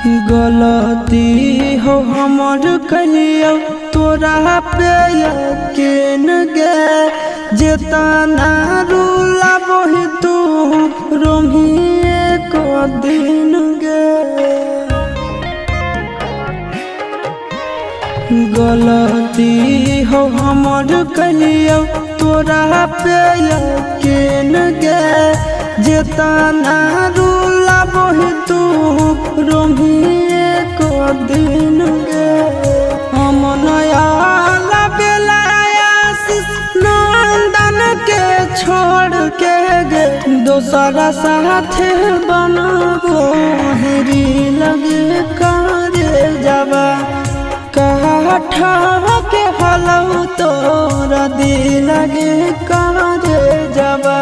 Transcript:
गलती हो हमर कहियो तोरा पे यकीन गे जेतना रूला बही तू रोमिए को दिन गे। गलती हो हमर कहियो तोरा पे यकीन गे जेतना रूला बही तू रोमिए को दिन गे। हम नया नंदन के छोड़ के गे दोसरा साथ बनबो हेरी लगे करे जाबा काठा के हलौ तोरा दिल लगे करे जाबा।